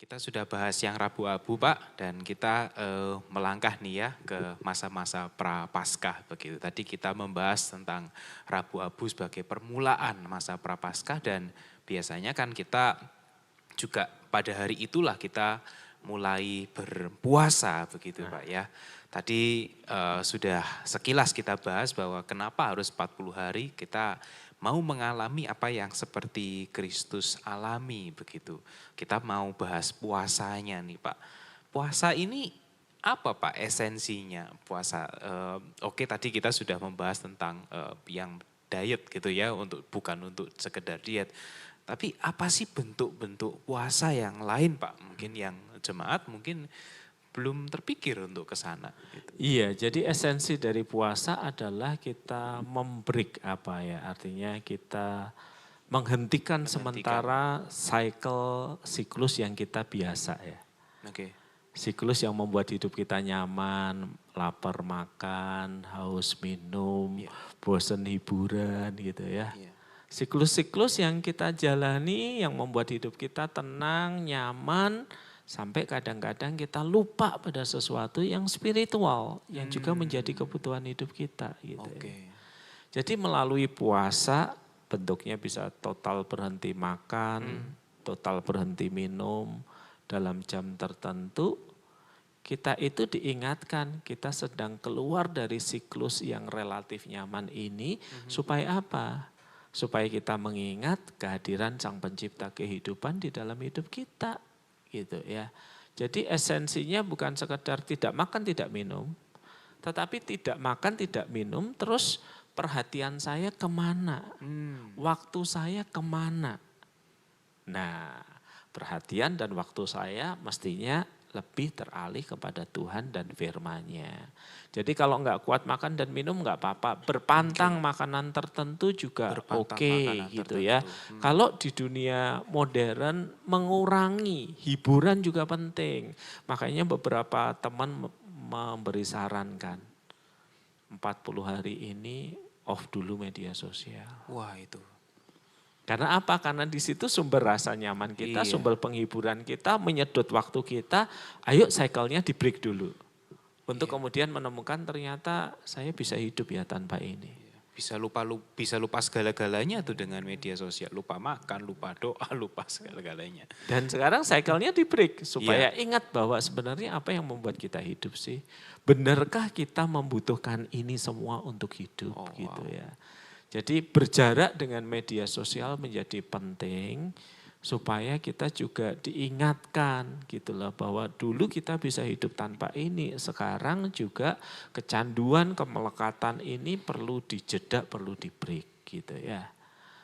Kita sudah bahas yang Rabu-Abu Pak, dan kita melangkah nih ya ke masa-masa Prapaskah begitu. Tadi kita membahas tentang Rabu-Abu sebagai permulaan masa Prapaskah, dan biasanya kan kita juga pada hari itulah kita mulai berpuasa begitu Pak ya. Tadi sudah sekilas kita bahas bahwa kenapa harus 40 hari kita mau mengalami apa yang seperti Kristus alami begitu. Kita mau bahas puasanya nih Pak. Puasa ini apa Pak esensinya puasa? Oke, tadi kita sudah membahas tentang yang diet gitu ya, bukan untuk sekedar diet. Tapi apa sih bentuk-bentuk puasa yang lain Pak? Mungkin yang jemaat mungkin belum terpikir untuk ke sana. Gitu. Iya, jadi esensi dari puasa adalah kita membreak apa ya, artinya kita menghentikan sementara siklus yang kita biasa ya. Oke. Siklus yang membuat hidup kita nyaman, lapar makan, haus minum, bosan hiburan gitu ya. Siklus-siklus yang kita jalani yang membuat hidup kita tenang, nyaman, sampai kadang-kadang kita lupa pada sesuatu yang spiritual, yang juga menjadi kebutuhan hidup kita. Gitu ya. Jadi melalui puasa bentuknya bisa total berhenti makan, total berhenti minum dalam jam tertentu. Kita itu diingatkan kita sedang keluar dari siklus yang relatif nyaman ini supaya apa? Supaya kita mengingat kehadiran Sang Pencipta kehidupan di dalam hidup kita, gitu ya. Jadi esensinya bukan sekedar tidak makan, tidak minum, tetapi tidak makan, tidak minum, terus perhatian saya kemana, waktu saya kemana. Nah, perhatian dan waktu saya mestinya lebih teralih kepada Tuhan dan firman-Nya. Jadi kalau enggak kuat makan dan minum enggak apa-apa, berpantang makanan tertentu juga oke gitu ya. Kalau di dunia modern mengurangi hiburan juga penting. Makanya beberapa teman memberi saran kan, 40 hari ini off dulu media sosial. Wah itu. Karena apa? Karena di situ sumber rasa nyaman kita, sumber penghiburan kita, menyedot waktu kita. Ayo cycle-nya di break dulu. Untuk kemudian menemukan ternyata saya bisa hidup ya tanpa ini. Bisa lupa segala-galanya tuh dengan media sosial. Lupa makan, lupa doa, lupa segala-galanya. Dan sekarang cycle-nya di break. Supaya ingat bahwa sebenarnya apa yang membuat kita hidup sih? Benarkah kita membutuhkan ini semua untuk hidup gitu ya. Jadi berjarak dengan media sosial menjadi penting supaya kita juga diingatkan gitu loh bahwa dulu kita bisa hidup tanpa ini. Sekarang juga kecanduan, kemelekatan ini perlu dijeda, perlu di break gitu ya.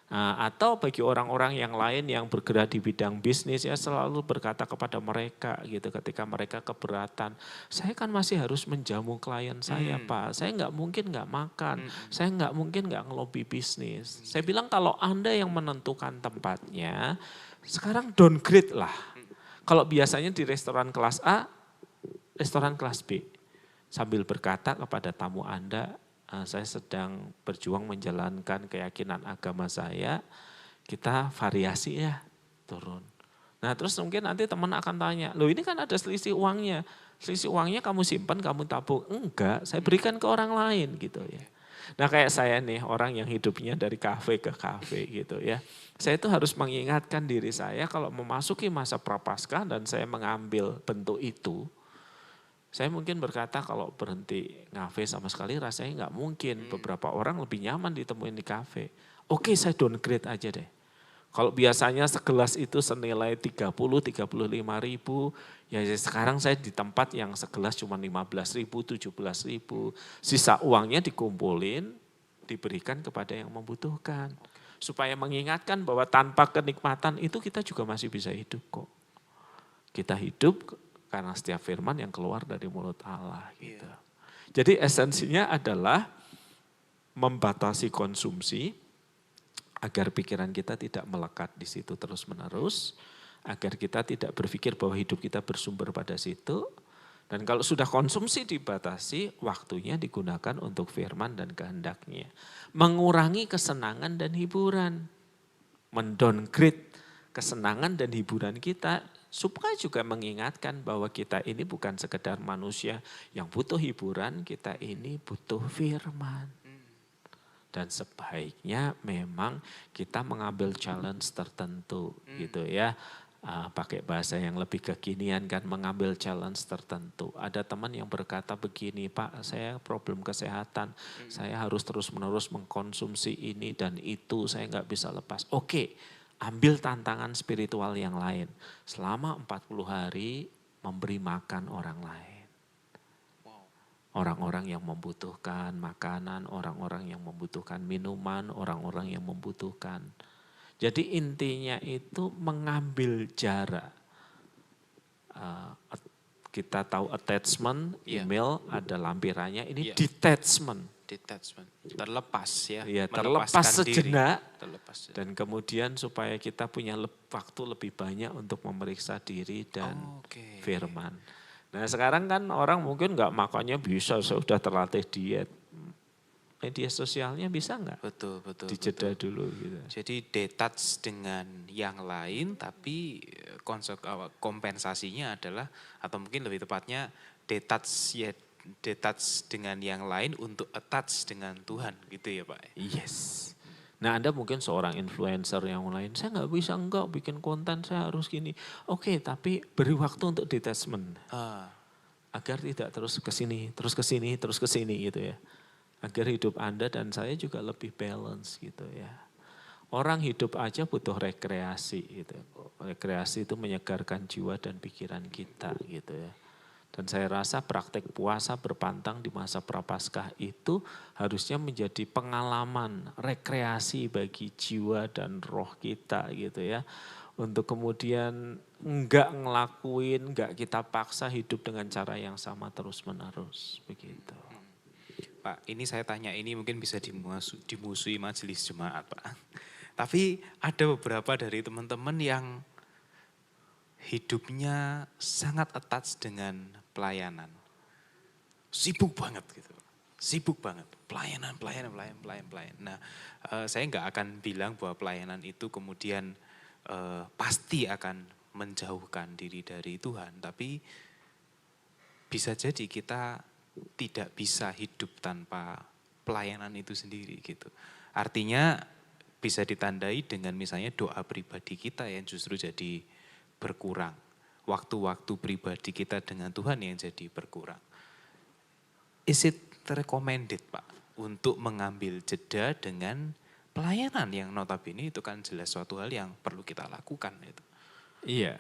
Nah, atau bagi orang-orang yang lain yang bergerak di bidang bisnis ya selalu berkata kepada mereka gitu ketika mereka keberatan. Saya kan masih harus menjamu klien saya Pak, saya nggak mungkin nggak makan, saya nggak mungkin nggak ngelobi bisnis. Saya bilang kalau Anda yang menentukan tempatnya, sekarang downgrade lah. Kalau biasanya di restoran kelas A, restoran kelas B. Sambil berkata kepada tamu Anda, saya sedang berjuang menjalankan keyakinan agama saya, kita variasi ya turun. Nah terus mungkin nanti teman akan tanya, loh ini kan ada selisih uangnya kamu simpan, kamu tabung. Enggak, saya berikan ke orang lain gitu ya. Nah kayak saya nih orang yang hidupnya dari kafe ke kafe gitu ya. Saya itu harus mengingatkan diri saya kalau memasuki masa Prapaskah dan saya mengambil bentuk itu. Saya mungkin berkata kalau berhenti ngafe sama sekali rasanya nggak mungkin. Beberapa orang lebih nyaman ditemuin di kafe. Oke saya downgrade aja deh. Kalau biasanya segelas itu senilai 30-35 ribu. Ya sekarang saya di tempat yang segelas cuma 15 ribu, 17 ribu. Sisa uangnya dikumpulin, diberikan kepada yang membutuhkan. Supaya mengingatkan bahwa tanpa kenikmatan itu kita juga masih bisa hidup kok. Kita hidup karena setiap firman yang keluar dari mulut Allah gitu. Jadi esensinya adalah membatasi konsumsi agar pikiran kita tidak melekat di situ terus-menerus, agar kita tidak berpikir bahwa hidup kita bersumber pada situ. Dan kalau sudah konsumsi dibatasi, waktunya digunakan untuk firman dan kehendaknya. Mengurangi kesenangan dan hiburan. Mendowngrade kesenangan dan hiburan kita supaya juga mengingatkan bahwa kita ini bukan sekedar manusia yang butuh hiburan, kita ini butuh firman. Dan sebaiknya memang kita mengambil challenge tertentu gitu ya. Pakai bahasa yang lebih kekinian kan, mengambil challenge tertentu. Ada teman yang berkata begini, Pak saya problem kesehatan, saya harus terus-menerus mengkonsumsi ini dan itu, saya nggak bisa lepas. Oke, ambil tantangan spiritual yang lain. Selama 40 hari memberi makan orang lain. Orang-orang yang membutuhkan makanan, orang-orang yang membutuhkan minuman, orang-orang yang membutuhkan. Jadi intinya itu mengambil jarak. Kita tahu attachment, email ada lampirannya, ini detachment. Detachment, terlepas ya. Ya, terlepas sejenak. Terlepas. Dan kemudian supaya kita punya waktu lebih banyak untuk memeriksa diri dan firman. Nah sekarang kan orang mungkin nggak makannya bisa, sudah terlatih diet. Media sosialnya bisa nggak? Betul. Dijeda dulu gitu. Jadi detach dengan yang lain, tapi kompensasinya adalah, atau mungkin lebih tepatnya detach dengan yang lain untuk attach dengan Tuhan gitu ya Pak? Yes. Nah Anda mungkin seorang influencer yang lain, saya nggak bisa bikin konten, saya harus gini. Oke, tapi beri waktu untuk detachment. Agar tidak terus ke sini, terus ke sini, terus ke sini gitu ya. Agar hidup Anda dan saya juga lebih balance gitu ya. Orang hidup aja butuh rekreasi gitu. Rekreasi itu menyegarkan jiwa dan pikiran kita gitu ya. Dan saya rasa praktek puasa berpantang di masa Prapaskah itu harusnya menjadi pengalaman rekreasi bagi jiwa dan roh kita gitu ya. Untuk kemudian enggak ngelakuin, enggak kita paksa hidup dengan cara yang sama terus menerus begitu. Pak, ini saya tanya, ini mungkin bisa dimusuhi majelis jemaat Pak. Tapi ada beberapa dari teman-teman yang hidupnya sangat attach dengan pelayanan. Sibuk banget gitu. Sibuk banget. Pelayanan. Nah, saya nggak akan bilang bahwa pelayanan itu kemudian pasti akan menjauhkan diri dari Tuhan. Tapi bisa jadi kita tidak bisa hidup tanpa pelayanan itu sendiri gitu. Artinya bisa ditandai dengan misalnya doa pribadi kita yang justru jadi berkurang. Waktu-waktu pribadi kita dengan Tuhan yang jadi berkurang. Is it recommended Pak untuk mengambil jeda dengan pelayanan yang notabene itu kan jelas suatu hal yang perlu kita lakukan itu. Iya,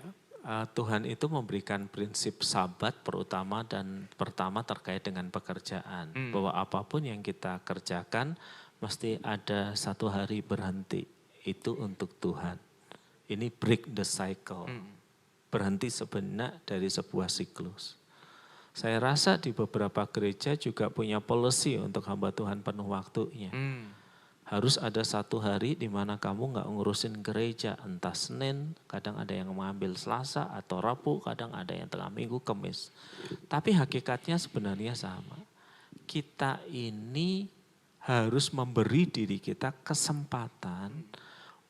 Tuhan itu memberikan prinsip sabat pertama terkait dengan pekerjaan. Bahwa apapun yang kita kerjakan mesti ada satu hari berhenti. Itu untuk Tuhan. Ini break the cycle. Berhenti sejenak dari sebuah siklus. Saya rasa di beberapa gereja juga punya policy untuk hamba Tuhan penuh waktunya. Harus ada satu hari di mana kamu nggak ngurusin gereja, entah Senin, kadang ada yang mengambil Selasa atau Rabu, kadang ada yang tengah minggu, Kamis. Tapi hakikatnya sebenarnya sama. Kita ini harus memberi diri kita kesempatan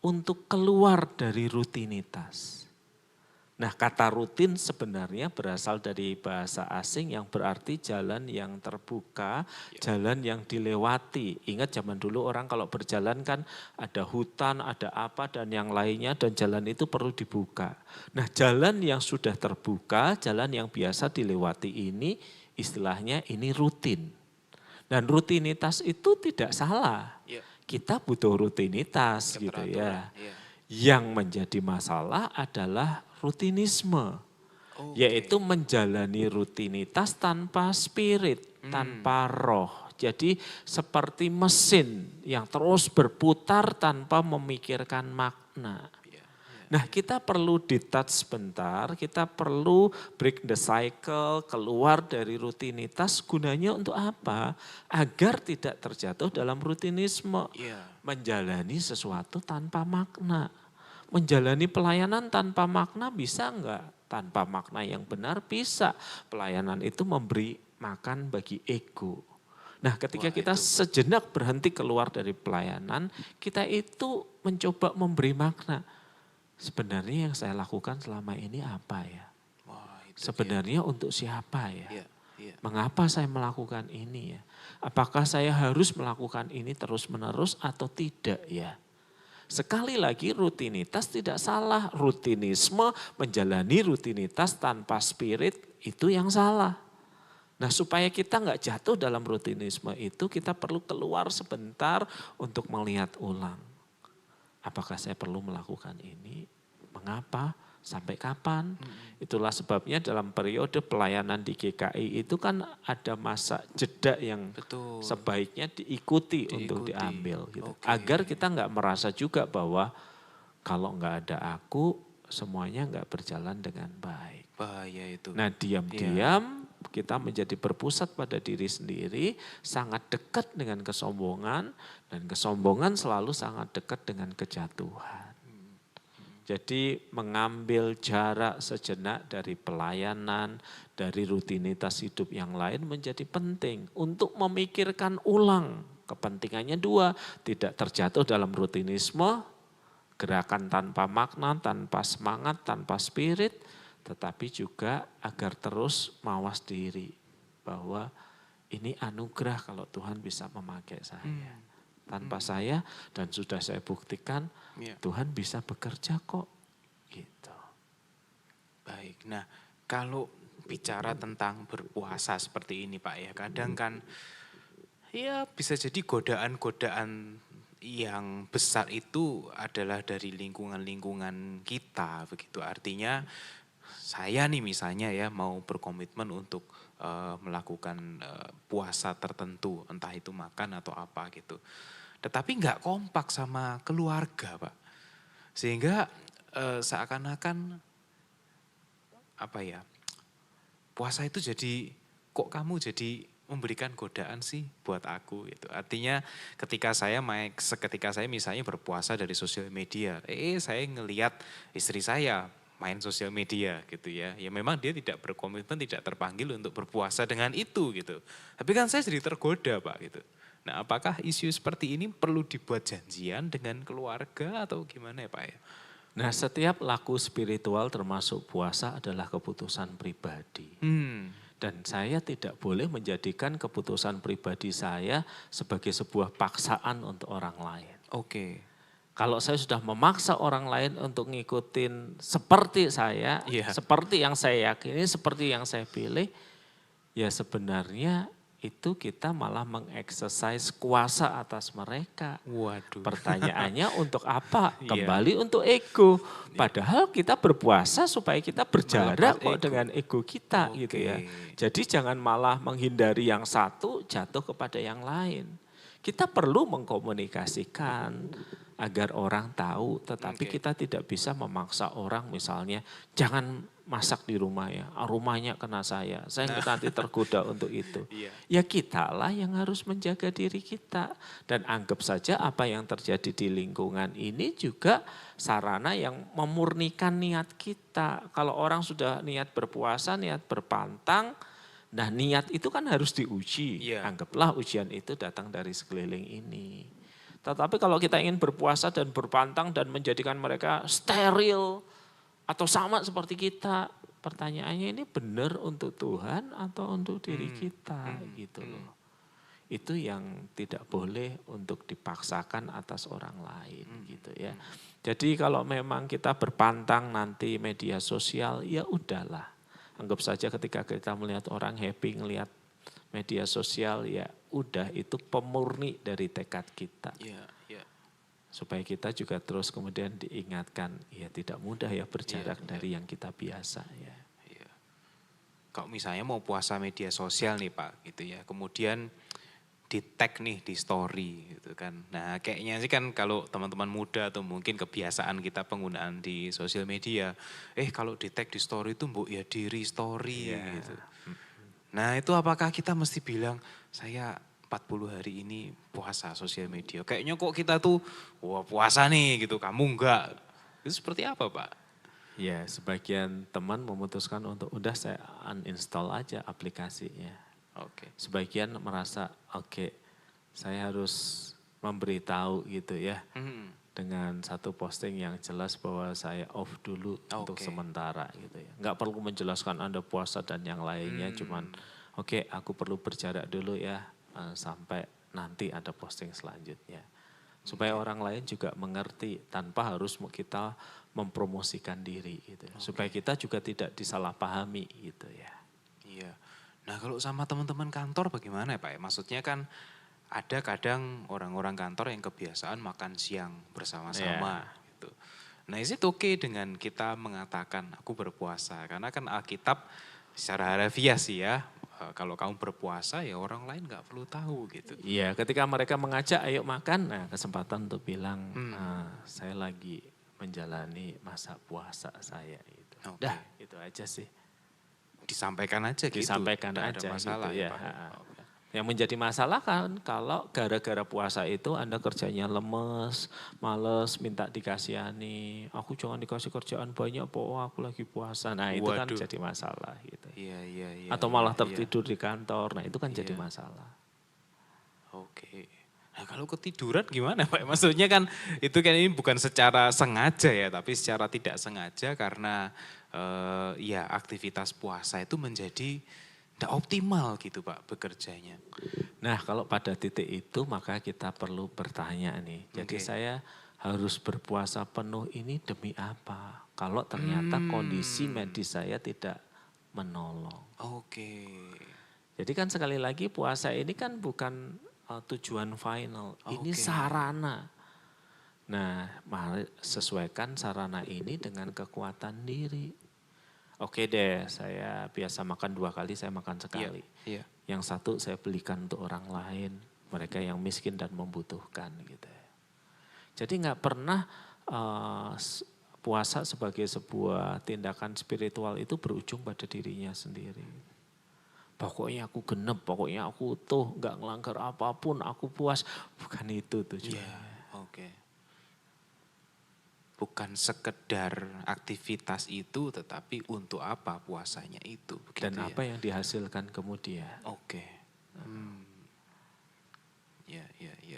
untuk keluar dari rutinitas. Nah kata rutin sebenarnya berasal dari bahasa asing yang berarti jalan yang terbuka, jalan yang dilewati. Ingat zaman dulu orang kalau berjalan kan ada hutan, ada apa dan yang lainnya dan jalan itu perlu dibuka. Nah jalan yang sudah terbuka, jalan yang biasa dilewati ini istilahnya ini rutin. Dan rutinitas itu tidak salah. Kita butuh rutinitas gitu ya. Yang menjadi masalah adalah rutinisme, yaitu menjalani rutinitas tanpa spirit, tanpa roh. Jadi seperti mesin yang terus berputar tanpa memikirkan makna. Nah kita perlu detach sebentar, kita perlu break the cycle, keluar dari rutinitas, gunanya untuk apa? Agar tidak terjatuh dalam rutinisme, menjalani sesuatu tanpa makna. Menjalani pelayanan tanpa makna bisa enggak? Tanpa makna yang benar bisa. Pelayanan itu memberi makan bagi ego. Nah ketika kita sejenak berhenti keluar dari pelayanan, kita itu mencoba memberi makna. sebenarnya yang saya lakukan selama ini apa ya? Wah, itu Sebenarnya untuk siapa ya? dia. Iya. Mengapa saya melakukan ini ya? Apakah saya harus melakukan ini terus-menerus atau tidak ya? Sekali lagi rutinitas tidak salah. Rutinisme, menjalani rutinitas tanpa spirit itu yang salah. Nah supaya kita nggak jatuh dalam rutinisme itu kita perlu keluar sebentar untuk melihat ulang. Apakah saya perlu melakukan ini? Mengapa? Sampai kapan? Itulah sebabnya dalam periode pelayanan di GKI itu kan ada masa jeda yang Betul. sebaiknya diikuti untuk diambil. Gitu. Oke. Agar kita nggak merasa juga bahwa kalau nggak ada aku semuanya nggak berjalan dengan baik. Bahaya itu. Nah diam-diam kita menjadi berpusat pada diri sendiri, sangat dekat dengan kesombongan, dan kesombongan selalu sangat dekat dengan kejatuhan. Jadi mengambil jarak sejenak dari pelayanan, dari rutinitas hidup yang lain menjadi penting untuk memikirkan ulang. Kepentingannya dua, tidak terjatuh dalam rutinisme, gerakan tanpa makna, tanpa semangat, tanpa spirit, tetapi juga agar terus mawas diri bahwa ini anugerah kalau Tuhan bisa memakai saya. Tanpa saya dan sudah saya buktikan Tuhan bisa bekerja kok. Gitu. Baik, nah kalau bicara tentang berpuasa seperti ini Pak ya, kadang kan ya bisa jadi godaan-godaan yang besar itu adalah dari lingkungan-lingkungan kita begitu. Artinya saya nih misalnya ya mau berkomitmen untuk melakukan puasa tertentu, entah itu makan atau apa gitu. Tetapi nggak kompak sama keluarga Pak. Sehingga seakan-akan apa ya, puasa itu jadi kok kamu jadi memberikan godaan sih buat aku gitu. Artinya ketika saya misalnya berpuasa dari sosial media, saya ngelihat istri saya main sosial media gitu ya. Ya memang dia tidak berkomitmen, tidak terpanggil untuk berpuasa dengan itu gitu. Tapi kan saya jadi tergoda Pak gitu. Nah apakah isu seperti ini perlu dibuat janjian dengan keluarga atau gimana ya Pak ya? Nah setiap laku spiritual termasuk puasa adalah keputusan pribadi. Dan saya tidak boleh menjadikan keputusan pribadi saya sebagai sebuah paksaan untuk orang lain. Oke. Kalau saya sudah memaksa orang lain untuk ngikutin seperti saya, seperti yang saya yakini, seperti yang saya pilih, ya sebenarnya itu kita malah mengeksersis kuasa atas mereka. Waduh. Pertanyaannya untuk apa? Kembali untuk ego. Padahal kita berpuasa supaya kita berjarak kok dengan ego kita gitu ya. Jadi jangan malah menghindari yang satu jatuh kepada yang lain. Kita perlu mengkomunikasikan agar orang tahu, tetapi kita tidak bisa memaksa orang misalnya jangan masak di rumah ya, rumahnya kena saya nanti tergoda untuk itu. Ya kitalah yang harus menjaga diri kita dan anggap saja apa yang terjadi di lingkungan ini juga sarana yang memurnikan niat kita. Kalau orang sudah niat berpuasa, niat berpantang, nah niat itu kan harus diuji. Anggaplah ujian itu datang dari sekeliling ini. Tetapi kalau kita ingin berpuasa dan berpantang dan menjadikan mereka steril atau sama seperti kita, pertanyaannya ini benar untuk Tuhan atau untuk diri kita gitu loh. Itu yang tidak boleh untuk dipaksakan atas orang lain gitu ya. Jadi kalau memang kita berpantang nanti media sosial ya udahlah. Anggap saja ketika kita melihat orang happy ngelihat media sosial ya udah itu pemurni dari tekad kita. Supaya kita juga terus kemudian diingatkan ya tidak mudah ya berjarak dari yang kita biasa ya. Kalau misalnya mau puasa media sosial nih Pak gitu ya, kemudian di tag nih di story gitu kan. Nah kayaknya sih kan kalau teman-teman muda atau mungkin kebiasaan kita penggunaan di sosial media, kalau di tag di story itu mbok ya diri story gitu. Nah itu apakah kita mesti bilang saya 40 hari ini puasa sosial media. Kayaknya kok kita tuh wah puasa nih gitu, kamu enggak. Itu seperti apa Pak? Ya sebagian teman memutuskan untuk udah saya uninstall aja aplikasinya. Sebagian merasa oke, saya harus memberitahu gitu ya. dengan satu posting yang jelas bahwa saya off dulu untuk sementara gitu ya. Enggak perlu menjelaskan Anda puasa dan yang lainnya, cuman oke, aku perlu berjarak dulu ya sampai nanti ada posting selanjutnya. Supaya orang lain juga mengerti tanpa harus kita mempromosikan diri gitu. Supaya kita juga tidak disalahpahami gitu ya. Iya. Nah kalau sama teman-teman kantor bagaimana ya Pak? Maksudnya kan ada kadang orang-orang kantor yang kebiasaan makan siang bersama-sama gitu. Nah is it okay dengan kita mengatakan aku berpuasa? Karena kan Alkitab secara harafiah sih ya, kalau kamu berpuasa ya orang lain nggak perlu tahu gitu. Iya, ketika mereka mengajak ayo makan, nah kesempatan untuk bilang saya lagi menjalani masa puasa saya itu. Dah, itu aja sih. Disampaikan aja gitu. Disampaikan aja ada masalah gitu ya Pak. Yang menjadi masalah kan kalau gara-gara puasa itu Anda kerjanya lemes, males, minta dikasihani. Aku jangan dikasih kerjaan banyak, aku lagi puasa. Nah itu kan jadi masalah gitu. Iya. Atau malah tertidur di kantor, nah itu kan jadi masalah. Oke. Nah kalau ketiduran gimana Pak? Maksudnya kan itu kan ini bukan secara sengaja ya, tapi secara tidak sengaja karena ya aktivitas puasa itu menjadi tidak optimal gitu Pak bekerjanya. Nah kalau pada titik itu maka kita perlu bertanya nih. Jadi saya harus berpuasa penuh ini demi apa? Kalau ternyata kondisi medis saya tidak menolong. Oke. Jadi kan sekali lagi puasa ini kan bukan tujuan final. Ini sarana. Nah mari sesuaikan sarana ini dengan kekuatan diri. Oke deh, saya biasa makan 2 kali, saya makan sekali. Iya. Yang satu saya belikan untuk orang lain, mereka yang miskin dan membutuhkan gitu. Jadi nggak pernah puasa sebagai sebuah tindakan spiritual itu berujung pada dirinya sendiri. Pokoknya aku genep, pokoknya aku utuh, nggak ngelanggar apapun, aku puas. Bukan itu tujuannya. Bukan sekedar aktivitas itu, tetapi untuk apa puasanya itu. Dan apa yang dihasilkan kemudian. Ya.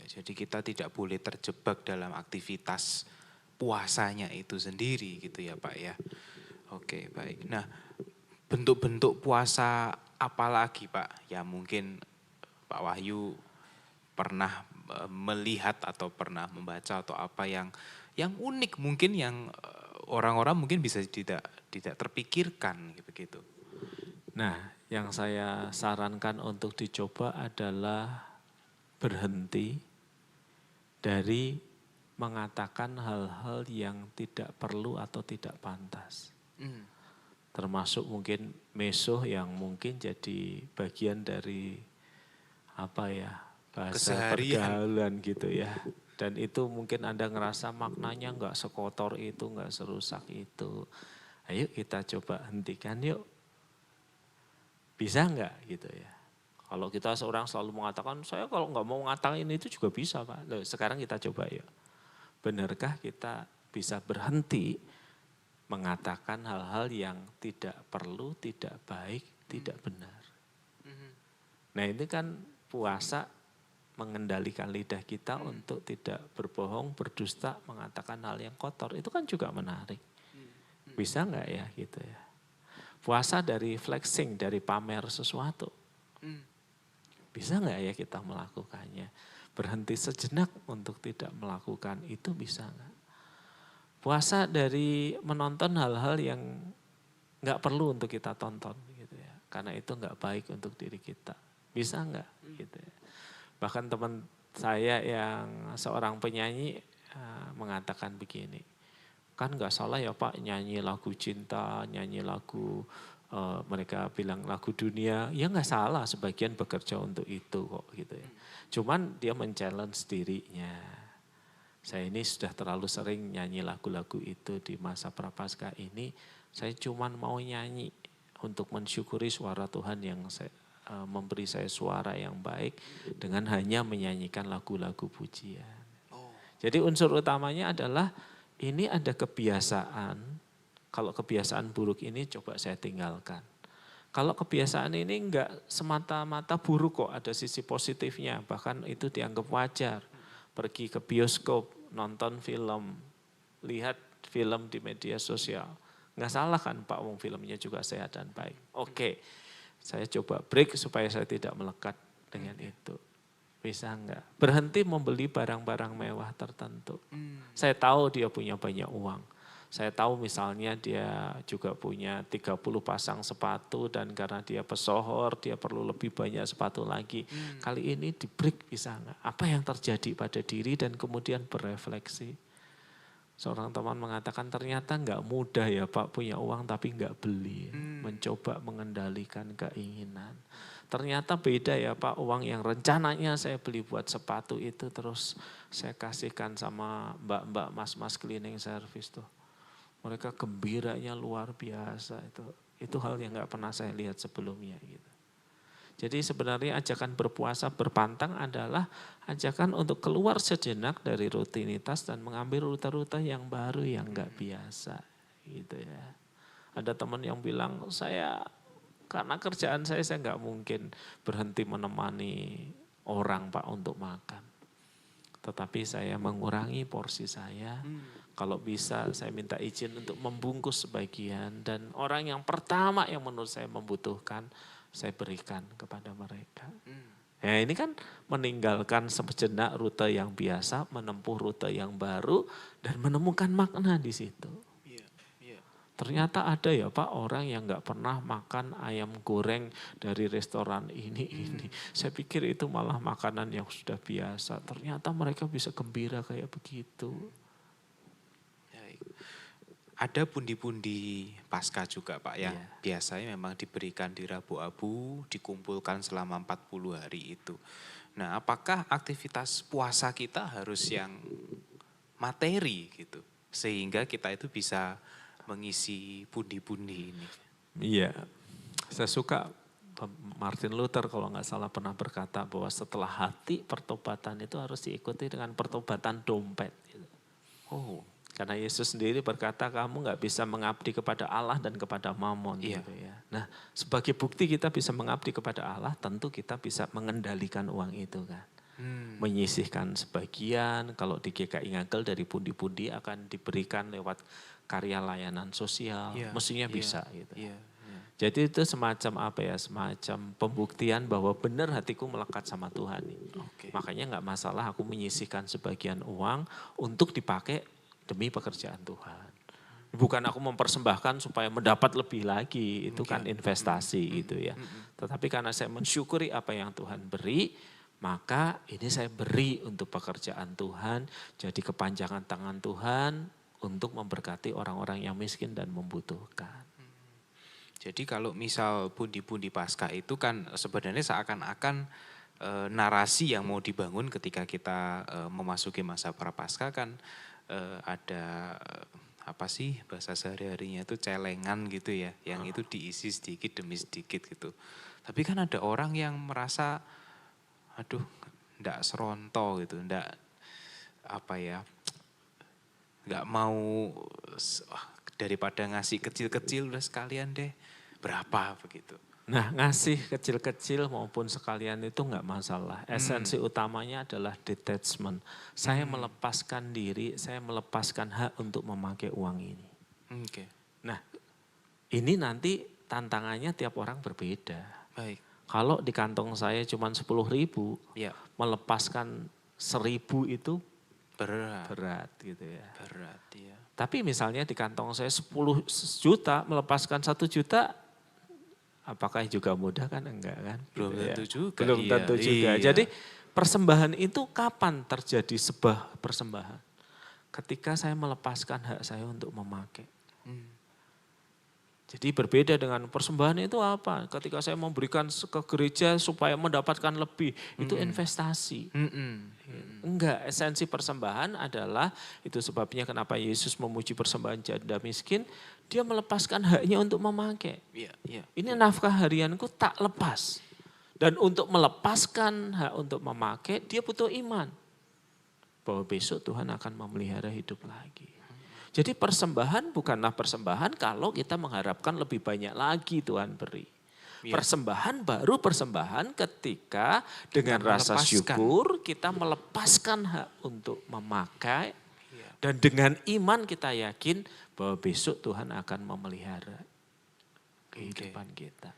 Jadi kita tidak boleh terjebak dalam aktivitas puasanya itu sendiri gitu ya Pak ya. Oke, baik. Nah bentuk-bentuk puasa apa lagi Pak? Ya mungkin Pak Wahyu pernah melihat atau pernah membaca atau apa yang unik mungkin yang orang-orang mungkin bisa tidak terpikirkan begitu. Nah, yang saya sarankan untuk dicoba adalah berhenti dari mengatakan hal-hal yang tidak perlu atau tidak pantas. Termasuk mungkin mesuh yang mungkin jadi bagian dari bahasa pergaulan gitu ya. Dan itu mungkin Anda ngerasa maknanya enggak sekotor itu, enggak serusak itu. Ayo kita coba hentikan yuk. Bisa enggak gitu ya. Kalau kita seorang selalu mengatakan, saya kalau enggak mau mengatakan itu juga bisa Pak. Loh, sekarang kita coba yuk. Benarkah kita bisa berhenti mengatakan hal-hal yang tidak perlu, tidak baik, tidak benar. Nah ini kan puasa mengendalikan lidah kita untuk tidak berbohong, berdusta, mengatakan hal yang kotor. Itu kan juga menarik. Bisa enggak ya gitu ya. Puasa dari flexing, dari pamer sesuatu. Bisa enggak ya kita melakukannya. Berhenti sejenak untuk tidak melakukan itu bisa enggak. Puasa dari menonton hal-hal yang enggak perlu untuk kita tonton gitu ya. Karena itu enggak baik untuk diri kita. Bisa enggak gitu ya. Bahkan teman saya yang seorang penyanyi mengatakan begini, kan gak salah ya Pak nyanyi lagu cinta, nyanyi lagu mereka bilang lagu dunia, ya gak salah sebagian bekerja untuk itu kok gitu ya. Cuman dia men-challenge dirinya. Saya ini sudah terlalu sering nyanyi lagu-lagu itu di masa Prapaskah ini, saya cuman mau nyanyi untuk mensyukuri suara Tuhan yang memberi saya suara yang baik dengan hanya menyanyikan lagu-lagu pujian. Jadi unsur utamanya adalah ini ada kebiasaan, kalau kebiasaan buruk ini coba saya tinggalkan. Kalau kebiasaan ini enggak semata-mata buruk kok, ada sisi positifnya, bahkan itu dianggap wajar. Pergi ke bioskop nonton film, lihat film di media sosial. Nggak salah kan Pak, wong filmnya juga sehat dan baik. Oke, saya coba break supaya saya tidak melekat dengan itu. Bisa enggak? Berhenti membeli barang-barang mewah tertentu. Saya tahu dia punya banyak uang. Saya tahu misalnya dia juga punya 30 pasang sepatu dan karena dia pesohor, dia perlu lebih banyak sepatu lagi. Kali ini di break bisa enggak? Apa yang terjadi pada diri dan kemudian berefleksi. Seorang teman mengatakan ternyata enggak mudah ya Pak punya uang tapi enggak beli. Mencoba mengendalikan keinginan. Ternyata beda ya Pak, uang yang rencananya saya beli buat sepatu itu terus saya kasihkan sama mbak-mbak, mas-mas cleaning service tuh. Mereka gembiranya luar biasa itu. Itu hal yang gak pernah saya lihat sebelumnya gitu. Jadi sebenarnya ajakan berpuasa berpantang adalah ajakan untuk keluar sejenak dari rutinitas dan mengambil rute-rute yang baru yang gak biasa gitu ya. Ada teman yang bilang karena kerjaan saya nggak mungkin berhenti menemani orang Pak untuk makan. Tetapi saya mengurangi porsi saya. Kalau bisa saya minta izin untuk membungkus sebagian. Dan orang yang pertama yang menurut saya membutuhkan, saya berikan kepada mereka. Ya ini kan meninggalkan sejenak rute yang biasa, menempuh rute yang baru, dan menemukan makna di situ. Ternyata ada ya Pak orang yang nggak pernah makan ayam goreng dari restoran ini. Saya pikir itu malah makanan yang sudah biasa. Ternyata mereka bisa gembira kayak begitu. Ada pundi-pundi Paskah juga Pak yang biasanya memang diberikan di Rabu Abu, dikumpulkan selama 40 hari itu. Nah apakah aktivitas puasa kita harus yang materi gitu? Sehingga kita itu bisa mengisi pundi-pundi ini. Iya, saya suka Martin Luther kalau nggak salah pernah berkata bahwa setelah hati pertobatan itu harus diikuti dengan pertobatan dompet. Karena Yesus sendiri berkata kamu nggak bisa mengabdi kepada Allah dan kepada Mamon. Gitu ya. Nah sebagai bukti kita bisa mengabdi kepada Allah tentu kita bisa mengendalikan uang itu kan. Menyisihkan sebagian, kalau di GKI Ngagel dari pundi-pundi akan diberikan lewat karya layanan sosial, mestinya bisa gitu. Jadi itu semacam semacam pembuktian bahwa benar hatiku melekat sama Tuhan. Makanya nggak masalah aku menyisihkan sebagian uang untuk dipakai demi pekerjaan Tuhan. Bukan aku mempersembahkan supaya mendapat lebih lagi, itu kan investasi gitu ya. Tetapi karena saya mensyukuri apa yang Tuhan beri, maka ini saya beri untuk pekerjaan Tuhan, jadi kepanjangan tangan Tuhan untuk memberkati orang-orang yang miskin dan membutuhkan. Jadi kalau misal pundi-pundi Paskah itu kan sebenarnya seakan-akan narasi yang mau dibangun ketika kita memasuki masa Prapaskah kan ada apa sih bahasa sehari-harinya itu celengan gitu ya, yang itu diisi sedikit demi sedikit gitu. Tapi kan ada orang yang merasa aduh, enggak seronto gitu, enggak enggak mau daripada ngasih kecil-kecil udah sekalian deh berapa begitu. Nah ngasih kecil-kecil maupun sekalian itu enggak masalah. Esensi utamanya adalah detachment. Saya melepaskan diri, saya melepaskan hak untuk memakai uang ini. Nah ini nanti tantangannya tiap orang berbeda. Baik. Kalau di kantong saya cuma 10.000, melepaskan 1.000 itu berat gitu ya. Berat ya. Tapi misalnya di kantong saya 10 juta, melepaskan 1 juta, apakah juga mudah kan? Enggak kan? Belum tentu juga. Belum tentu juga. Jadi persembahan itu kapan terjadi sebuah persembahan? Ketika saya melepaskan hak saya untuk memakai. Jadi berbeda dengan persembahan itu apa? Ketika saya memberikan ke gereja supaya mendapatkan lebih, itu investasi. Enggak, esensi persembahan adalah, itu sebabnya kenapa Yesus memuji persembahan janda miskin, dia melepaskan haknya untuk memakai. Ini nafkah harianku tak lepas. Dan untuk melepaskan hak untuk memakai, dia butuh iman. Bahwa besok Tuhan akan memelihara hidup lagi. Jadi persembahan bukanlah persembahan kalau kita mengharapkan lebih banyak lagi Tuhan beri. Persembahan baru persembahan ketika dengan rasa syukur kita melepaskan hak untuk memakai Dan dengan iman kita yakin bahwa besok Tuhan akan memelihara kehidupan kita.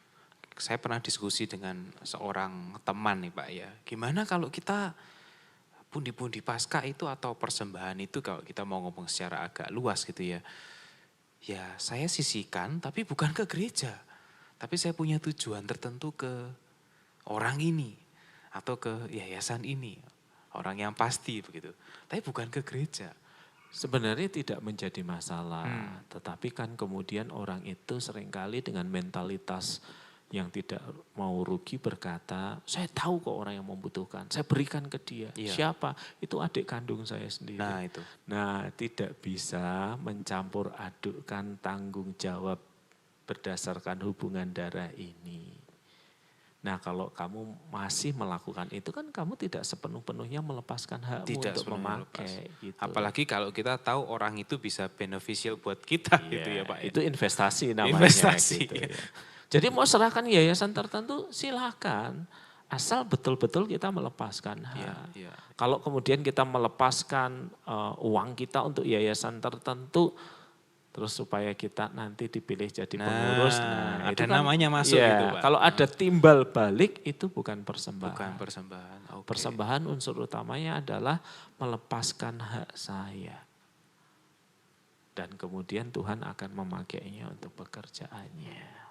Saya pernah diskusi dengan seorang teman nih Pak ya. Gimana kalau kita pundi-pundi Paskah itu atau persembahan itu kalau kita mau ngomong secara agak luas gitu ya. Ya saya sisihkan tapi bukan ke gereja. Tapi saya punya tujuan tertentu ke orang ini. Atau ke yayasan ini. Orang yang pasti begitu. Tapi bukan ke gereja. Sebenarnya tidak menjadi masalah. Tetapi kan kemudian orang itu seringkali dengan mentalitas yang tidak mau rugi berkata, saya tahu kok orang yang membutuhkan, saya berikan ke dia. Iya. Siapa? Itu adik kandung saya sendiri. Nah itu. Nah tidak bisa mencampur adukkan tanggung jawab berdasarkan hubungan darah ini. Nah kalau kamu masih melakukan itu kan kamu tidak sepenuh-penuhnya melepaskan hakmu Tidak untuk memakai. Gitu. Apalagi kalau kita tahu orang itu bisa beneficial buat kita gitu ya Pak. Itu investasi namanya. Investasi. Gitu, ya. Jadi mau serahkan yayasan tertentu silakan. Asal betul-betul kita melepaskan hak. Ya. Kalau kemudian kita melepaskan uang kita untuk yayasan tertentu, terus supaya kita nanti dipilih jadi pengurus. Nah ada itu kan, namanya masuk ya, gitu Pak. Kalau ada timbal balik itu bukan persembahan. Bukan persembahan. Okay. Persembahan unsur utamanya adalah melepaskan hak saya. Dan kemudian Tuhan akan memakainya untuk pekerjaannya.